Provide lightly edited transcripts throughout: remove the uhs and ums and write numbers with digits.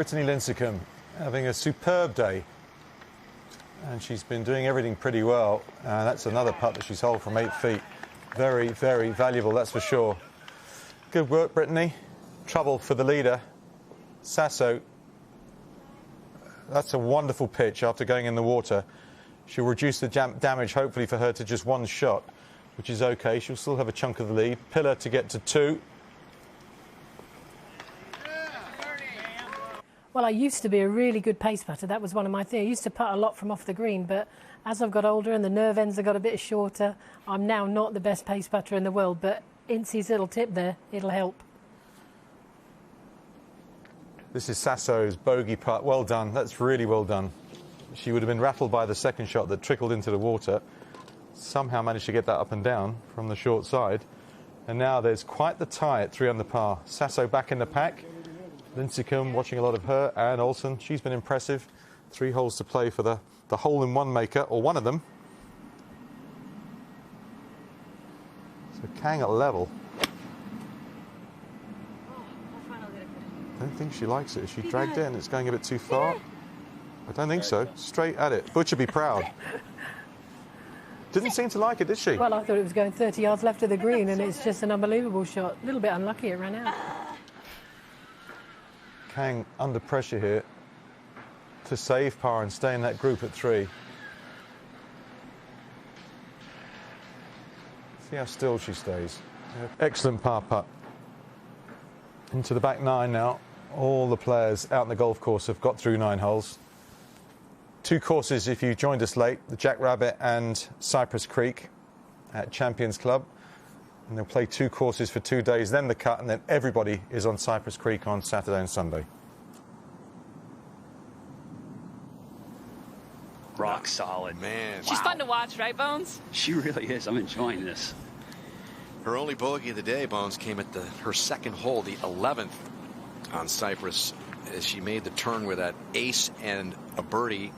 Brittany Lincecum having a superb day, and she's been doing everything pretty well. That's another putt that she's holed from 8 feet. Very, very valuable, that's for sure. Good work, Brittany. Trouble for the leader, Sasso. That's a wonderful pitch after going in the water. She'll reduce the damage, hopefully, for her to just 1 shot, which is okay. She'll still have a chunk of the lead. Pillar to get to 2. Well, I used to be a really good pace putter. That was one of my things. I used to putt a lot from off the green, but as I've got older and the nerve ends have got a bit shorter, I'm now not the best pace putter in the world, but Incy's little tip there, it'll help. This is Sasso's bogey putt. Well done. That's really well done. She would have been rattled by the second shot that trickled into the water. Somehow managed to get that up and down from the short side. And now there's quite the tie at 3 under par. Sasso back in the pack. Lincecum watching a lot of her, and Olson. She's been impressive. 3 holes to play for the hole-in-one maker, or one of them. So Kang at level. I don't think she likes it. She dragged it and it's going a bit too far. I don't think so. Straight at it. Butcher be proud. Didn't seem to like it, did she? Well, I thought it was going 30 yards left of the green, and it's just an unbelievable shot. A little bit unlucky it ran out. Kang under pressure here to save par and stay in that group at 3. See how still she stays. Excellent par putt. Into the back 9 now. All the players out in the golf course have got through 9 holes. 2 courses if you joined us late, the Jackrabbit and Cypress Creek at Champions Club. And they'll play 2 courses for 2 days, then the cut, and then everybody is on Cypress Creek on Saturday and Sunday. Rock solid. Man. She's fun to watch, right, Bones? She really is. I'm enjoying this. Her only bogey of the day, Bones, came at her second hole, the 11th on Cypress, as she made the turn with that ace and a birdie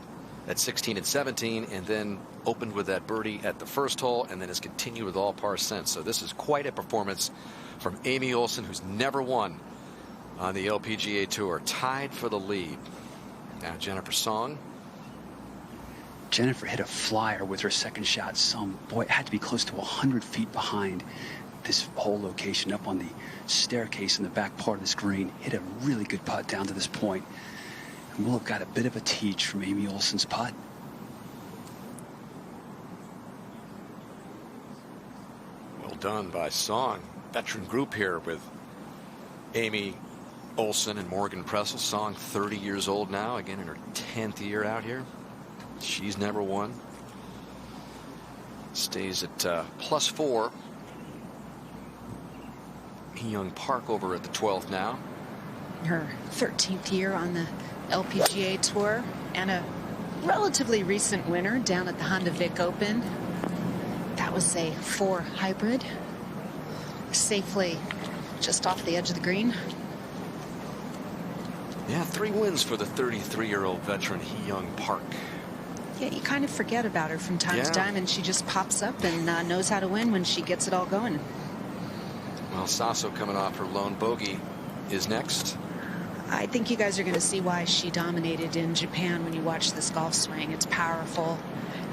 at 16 and 17, and then opened with that birdie at the first hole, and then has continued with all par since. So this is quite a performance from Amy Olson, who's never won on the LPGA Tour, tied for the lead. Now Jennifer Song. Jennifer hit a flyer with her second shot. Boy, it had to be close to 100 feet behind this whole location, up on the staircase in the back part of this green. Hit a really good putt down to this point. And we'll have got a bit of a teach from Amy Olson's putt. Well done by Song. Veteran group here with Amy Olson and Morgan Pressel. Song 30 years old now, again in her 10th year out here. She's never won. Stays at +4. Young Park over at the 12th now. Her 13th year on the LPGA Tour, and a relatively recent winner down at the Honda Vic Open. That was a 4 hybrid, safely just off the edge of the green. Yeah, 3 wins for the 33-year-old veteran Young Park. Yeah, you kind of forget about her from time to time, and she just pops up and knows how to win when she gets it all going. Well, Sasso, coming off her lone bogey, is next. I think you guys are going to see why she dominated in Japan when you watch this golf swing. It's powerful,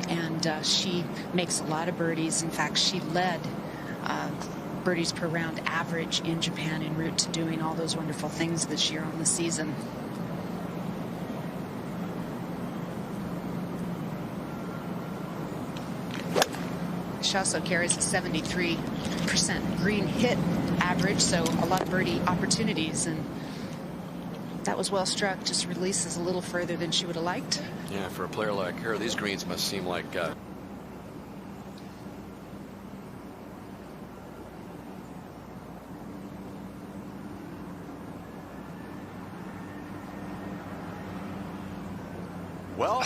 and she makes a lot of birdies. In fact, she led birdies per round average in Japan en route to doing all those wonderful things this year on the season. She also carries a 73% green hit average, so a lot of birdie opportunities, and that was well struck. Just releases a little further than she would have liked. Yeah, for a player like her, these greens must seem like well,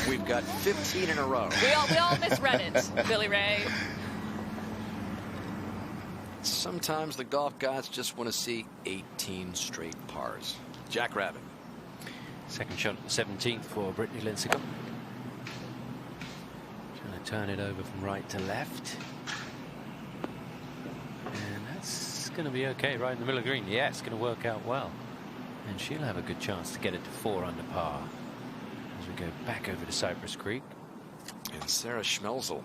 we've got 15 in a row. We all misread it, Billy Ray. Sometimes the golf gods just want to see 18 straight pars. Jackrabbit. Second shot at the 17th for Brittany Lincecum. Trying to turn it over from right to left. And that's going to be okay right in the middle of the green. Yeah, it's going to work out well. And she'll have a good chance to get it to 4 under par as we go back over to Cypress Creek. And Sarah Schmelzel,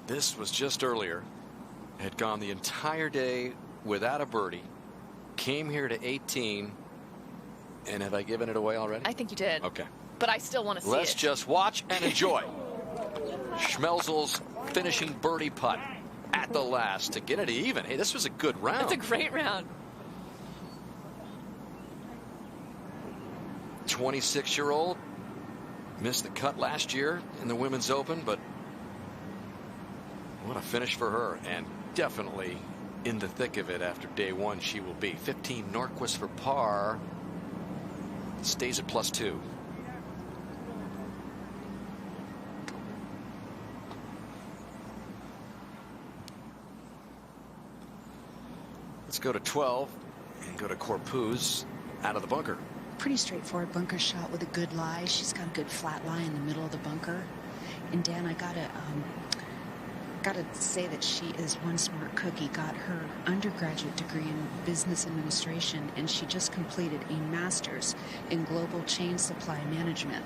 this was just earlier, had gone the entire day without a birdie, came here to 18, and have I given it away already? I think you did. Okay. But I still want to see Let's it. just watch and enjoy. Schmelzel's finishing birdie putt at the last to get it even. Hey, this was a good round. It's a great round. 26-year-old missed the cut last year in the Women's Open, but what a finish for her, and definitely in the thick of it after day one. She will be 15 Nordqvist for par, stays at +2. Let's go to 12 and go to Corpuz out of the bunker. Pretty straightforward bunker shot with a good lie. She's got a good flat lie in the middle of the bunker. And Dan, I gotta say that she is one smart cookie. Got her undergraduate degree in business administration, and she just completed a master's in global chain supply management.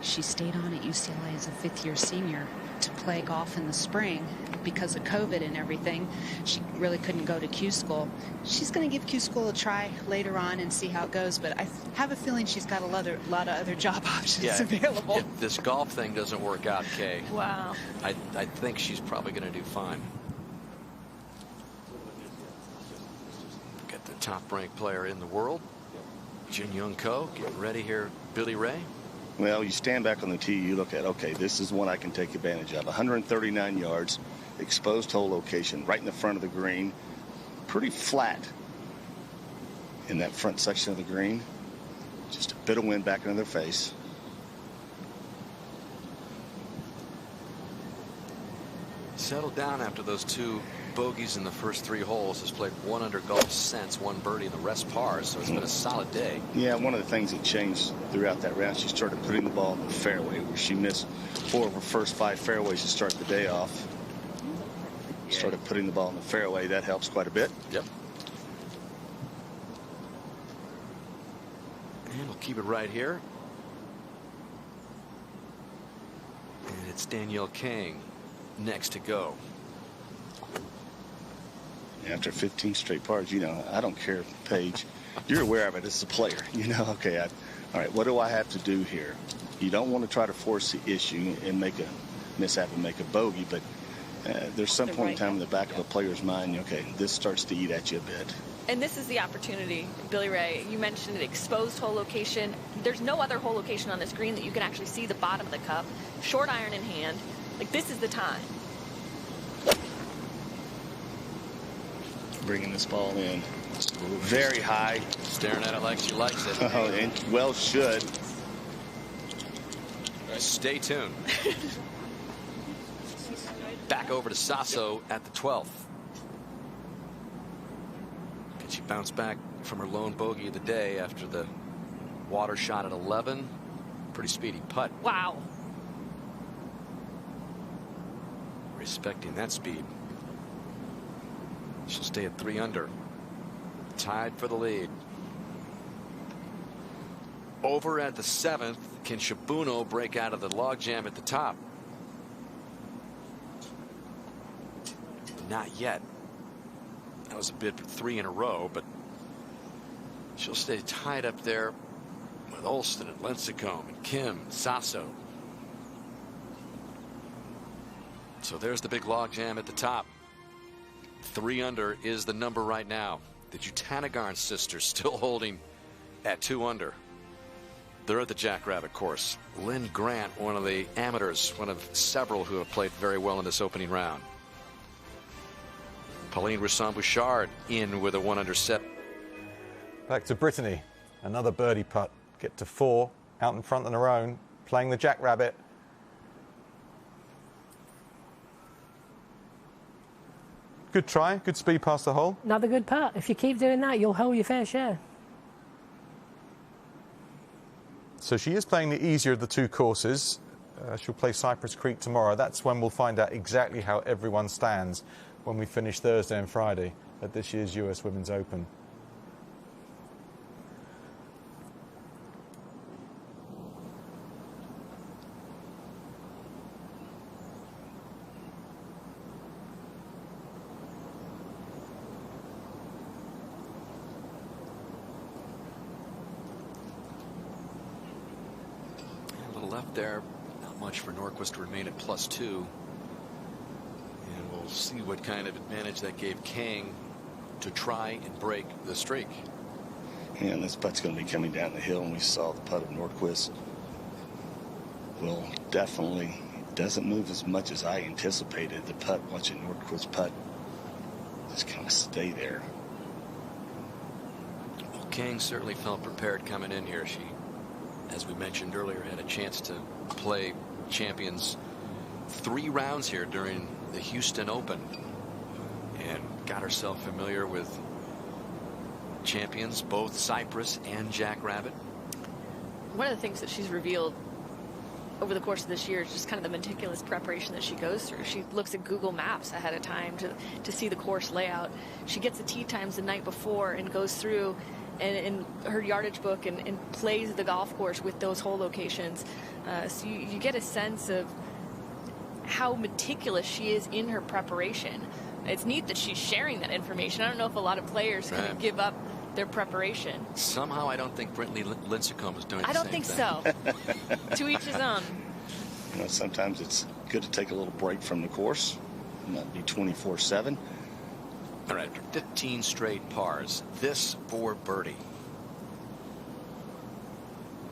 She stayed on at UCLA as a 5th-year senior to play golf in the spring. Because of COVID and everything, she really couldn't go to Q school. She's going to give Q school a try later on and see how it goes, but I have a feeling she's got a lot of other job options available. If this golf thing doesn't work out, Kay, Wow. I think she's probably going to do fine. Get the top-ranked player in the world, Jin Young Ko, getting ready here. Billy Ray. Well, you stand back on the tee, you look at, okay, this is one I can take advantage of. 139 yards, exposed hole location, right in the front of the green. Pretty flat in that front section of the green. Just a bit of wind back into their face. Settled down after those 2 bogeys in the first 3 holes. Has played 1 under golf since, 1 birdie and the rest par, so it's been a solid day. Yeah, one of the things that changed throughout that round, she started putting the ball in the fairway, where she missed 4 of her first 5 fairways to start the day off. Started putting the ball in the fairway. That helps quite a bit. Yep. And we'll keep it right here. And it's Danielle Kang next to go. After 15 straight pars, you know, I don't care, Paige. You're aware of it as a player. You know, okay, all right, what do I have to do here? You don't want to try to force the issue and make a mishap and make a bogey, but there's some point in time in the back of a player's mind, okay, this starts to eat at you a bit. And this is the opportunity, Billy Ray. You mentioned an exposed hole location. There's no other hole location on this green that you can actually see the bottom of the cup. Short iron in hand. Like, this is the time. Bringing this ball in very high. Staring at it like she likes it. Oh, and well should. Stay tuned. Back over to Sasso at the 12th. Can she bounce back from her lone bogey of the day after the water shot at 11? Pretty speedy putt. Wow. Respecting that speed. She'll stay at 3 under. Tied for the lead. Over at the 7th, can Shibuno break out of the logjam at the top? Not yet. That was a bid for 3 in a row, but she'll stay tied up there with Olson and Lincecum and Kim, Sasso. So there's the big logjam at the top. 3 under is the number right now. The Jutanagarn sisters still holding at 2 under. They're at the Jackrabbit course. Lynn Grant, one of the amateurs, one of several who have played very well in this opening round. Pauline Risson-Bouchard in with a 1 under set. Back to Brittany. Another birdie putt. Get to 4, out in front on her own, playing the Jackrabbit. Good try, good speed past the hole. Another good putt. If you keep doing that, you'll hold your fair share. So she is playing the easier of the 2 courses. She'll play Cypress Creek tomorrow. That's when we'll find out exactly how everyone stands when we finish Thursday and Friday at this year's US Women's Open. left there. Not much for Nordqvist to remain at +2. And we'll see what kind of advantage that gave Kang to try and break the streak. Yeah, and this putt's going to be coming down the hill, and we saw the putt of Nordqvist. Well, definitely doesn't move as much as I anticipated. The putt, watching Nordqvist putt, just kind of stay there. Well, Kang certainly felt prepared coming in here. She, as we mentioned earlier, had a chance to play Champions 3 rounds here during the Houston Open and got herself familiar with champions, both Cypress and Jackrabbit. One of the things that she's revealed over the course of this year is just kind of the meticulous preparation that she goes through. She looks at Google Maps ahead of time to see the course layout. She gets the tee times the night before and goes through and in her yardage book and plays the golf course with those hole locations. So you get a sense of how meticulous she is in her preparation. It's neat that she's sharing that information. I don't know if a lot of players kind of give up their preparation. Somehow I don't think Brintley Lincecum is doing the same thing. I don't think so. To each his own. You know, sometimes it's good to take a little break from the course, not be 24/7. All right, after 15 straight pars, this for birdie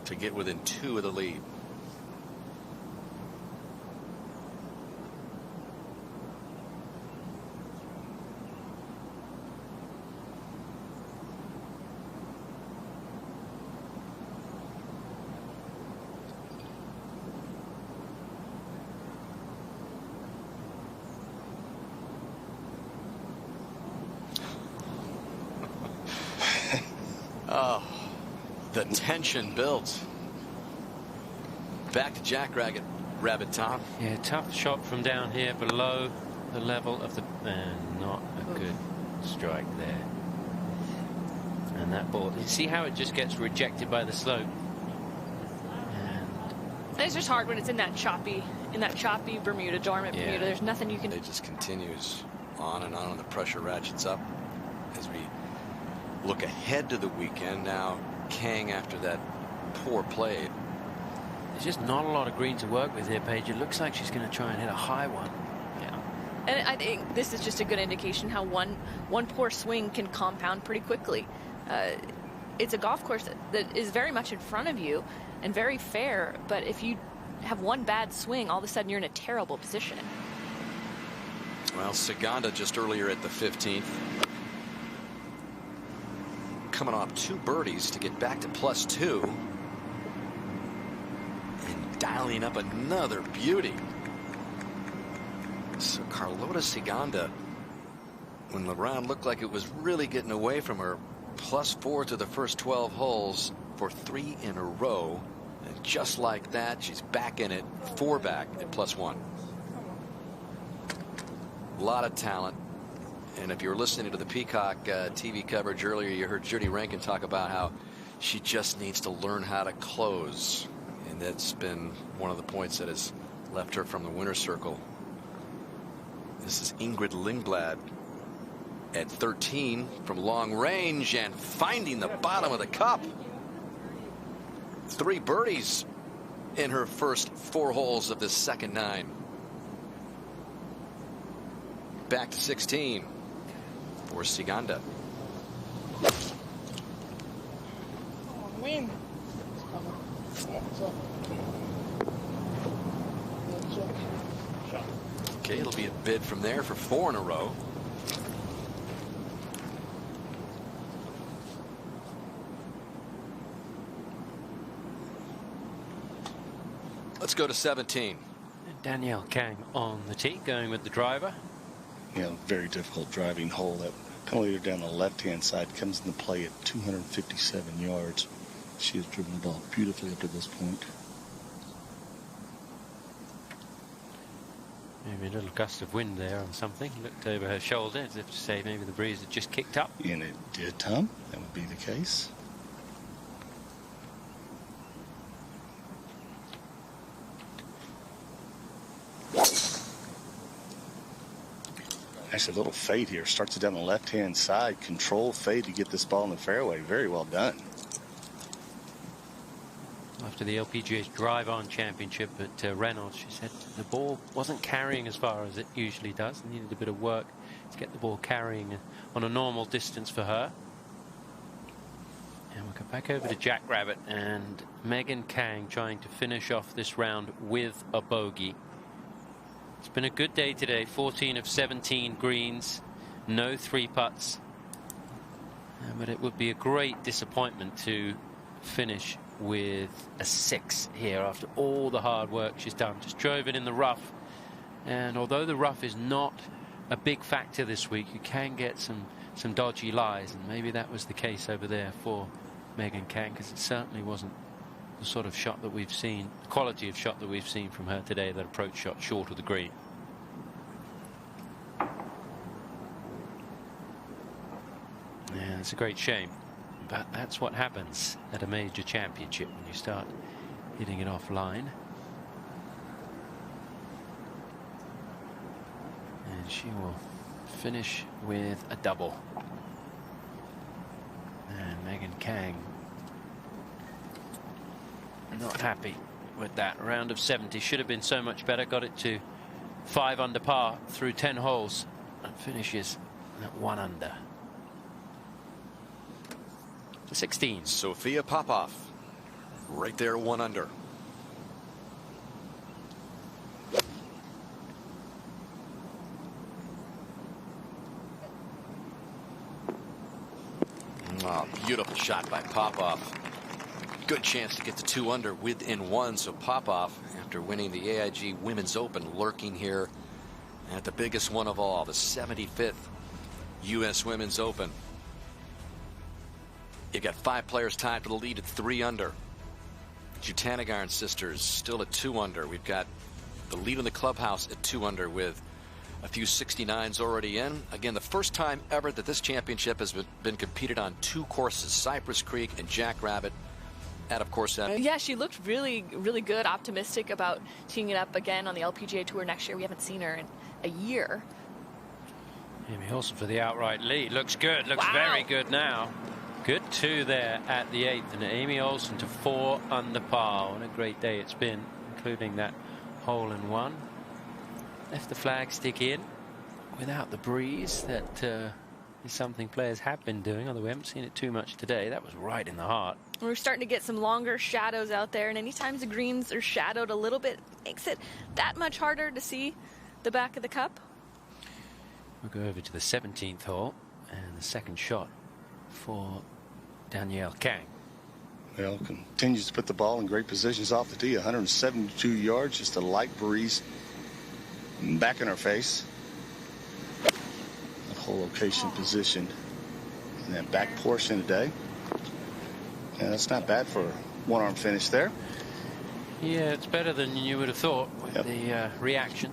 to get within 2 of the lead. Oh, the tension builds. Back to Jackrabbit, Tom. Yeah, tough shot from down here below the level of the... not a good strike there. And that ball, you see how it just gets rejected by the slope? And it's just hard when it's in that choppy Bermuda, dormant Bermuda. There's nothing you can... It just continues on, and the pressure ratchets up as we look ahead to the weekend. Now Kang, after that poor play, there's just not a lot of green to work with here, Paige. It looks like she's going to try and hit a high one. Yeah, and I think this is just a good indication how one poor swing can compound pretty quickly. It's a golf course that is very much in front of you and very fair, but if you have one bad swing, all of a sudden you're in a terrible position. Well, Saganda just earlier at the 15th, coming off 2 birdies to get back to +2 and dialing up another beauty. So Carlota Saganda, when the round looked like it was really getting away from her, +4 to the first 12 holes for 3 in a row, and just like that, she's back in it, 4 back at +1. A lot of talent. And if you were listening to the Peacock TV coverage earlier, you heard Judy Rankin talk about how she just needs to learn how to close. And that's been one of the points that has left her from the winner's circle. This is Ingrid Lindblad at 13 from long range and finding the bottom of the cup. 3 birdies in her first 4 holes of this second 9. Back to 16 for Saganda. Okay, it'll be a bid from there for 4 in a row. Let's go to 17. Danielle Kang on the tee, going with the driver. Yeah, very difficult driving hole. That penalty down the left-hand side comes into play at 257 yards. She has driven the ball beautifully up to this point. Maybe a little gust of wind there on something. Looked over her shoulder as if to say maybe the breeze had just kicked up. And it did, Tom. That would be the case. Actually, a little fade here. Starts it down the left-hand side. Control fade to get this ball in the fairway. Very well done. I've after the LPGA's Drive-On Championship at Reynolds. She said the ball wasn't carrying as far as it usually does. It needed a bit of work to get the ball carrying on a normal distance for her. And we'll go back over to Jackrabbit and Megan Kang trying to finish off this round with a bogey. It's been a good day today. 14 of 17 greens, no 3 putts. But it would be a great disappointment to finish with a 6 here after all the hard work she's done. Just drove it in the rough, and although the rough is not a big factor this week, you can get some dodgy lies, and maybe that was the case over there for Megan Kang, because it certainly wasn't the sort of shot that we've seen, the quality of shot that we've seen from her today, that approach shot short of the green. Yeah, it's a great shame, but that's what happens at a major championship when you start hitting it offline. And she will finish with a double. And Megan Kang not happy with that. Round of 70 should have been so much better. Got it to 5 under par through 10 holes and finishes at 1 under. 16. Sophia Popov right there, 1 under. Oh, beautiful shot by Popov. Good chance to get to 2 under within 1. So Popov, after winning the AIG Women's Open, lurking here at the biggest one of all, the 75th U.S. Women's Open. You've got 5 players tied for the lead at 3 under. Jutanagarn sisters still at 2 under. We've got the lead in the clubhouse at 2 under with a few 69s already in. Again, the first time ever that this championship has been competed on 2 courses, Cypress Creek and Jackrabbit. And of course, yeah, she looked really, really good, optimistic about teeing it up again on the LPGA Tour next year. We haven't seen her in a year. Amy Olson for the outright lead. Looks good. Looks very good now. Good 2 there at the 8th, and Amy Olson to 4 under par. What a great day it's been, including that hole in 1. Left the flag stick in without the breeze. That is something players have been doing, although we haven't seen it too much today. That was right in the heart. We're starting to get some longer shadows out there, and anytime the greens are shadowed a little bit, it makes it that much harder to see the back of the cup. We'll go over to the 17th hole and the second shot for Danielle Kang. Well, continues to put the ball in great positions off the tee. 172 yards, just a light breeze back in our face. The whole location positioned in that back portion today. And that's not bad for a 1-arm finish there. Yeah, it's better than you would have thought with the reaction.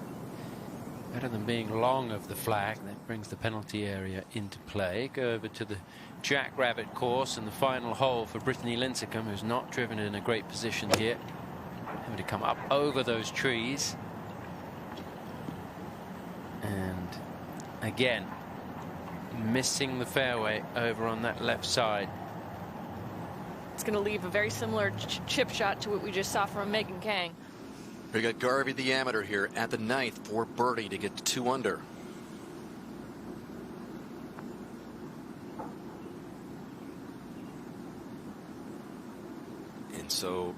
Better than being long of the flag. That brings the penalty area into play. Go over to the Jackrabbit course and the final hole for Brittany Lincecum, who's not driven in a great position here. Having to come up over those trees. And again, missing the fairway over on that left side. It's going to leave a very similar chip shot to what we just saw from Megan Kang. We got Garvey the amateur here at the 9th for birdie to get to 2 under. And so